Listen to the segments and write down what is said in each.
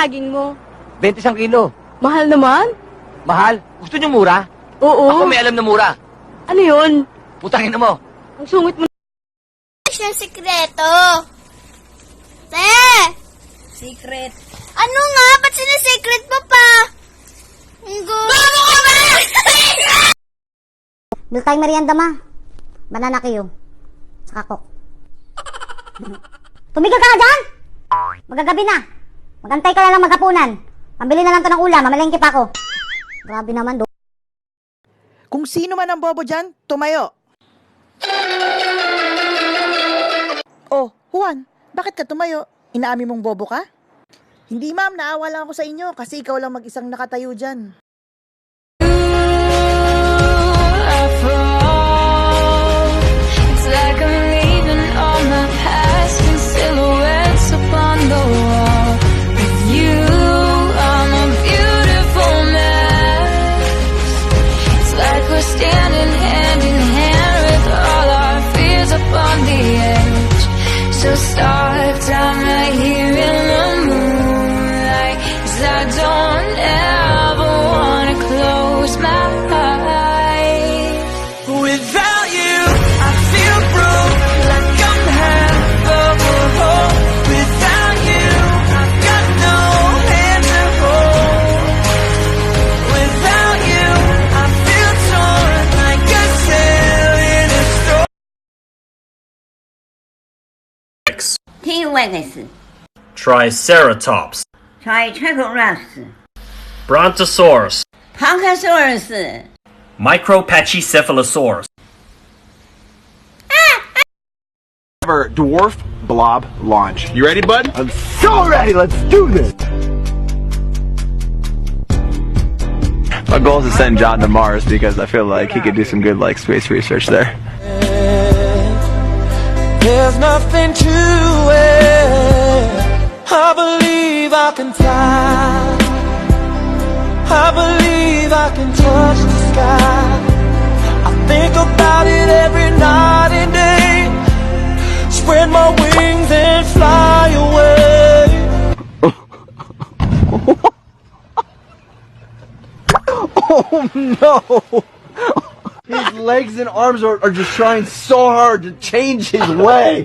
saging mo? 21 kilo. Mahal naman. Mahal? Gusto niyo mura? Oo. Ako may alam na mura. Ano yun? Putangin na mo. Ang sungit mo. Siyang sikreto. Te! Secret. Ano nga? Ba't sinisekret mo pa? Bago ka ba? Bil tayong merienda, ma. Banana kayo. Saka coke. Tumigil ka na dyan! Magagabi na. Magantay ka na lang maghapunan. Pambili na lang to ng ulam. Mamalengke pa ako. Grabe naman, do. Kung sino man ang bobo dyan, tumayo. Oh, Juan, bakit ka tumayo? Inaamin mong bobo ka? Hindi ma'am, naawa lang ako sa inyo kasi ikaw lang mag-isang nakatayo dyan. So start down right here in the moonlight, 'cause I don't ever wanna close my eyes. Without you, I feel broke, like I'm half of a hole. Without you, I've got no hand to hold. Without you, I feel torn, like a sail in a storm. T-Rex, Triceratops, Triceratops, Brontosaurus, Punkosaurus, Micropachycephalosaurus. Dwarf blob launch. You ready, bud? I'm so ready. Let's do this. My goal is to send John to Mars because I feel like he could do some good space research there. There's nothing to it. I believe I can fly. I believe I can touch the sky. I think about it every night and day. Spread my wings and fly away. Oh no! His legs and arms are just trying so hard to change his way.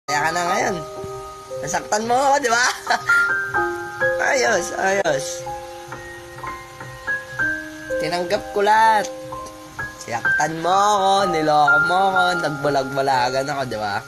Kaya ka na ngayon. Nasaktan mo ako, di ba? Ayos, ayos. Tinanggap ko lahat. Siyaktan mo ako, niloko mo ako, nagbalag-balagan ako, di ba?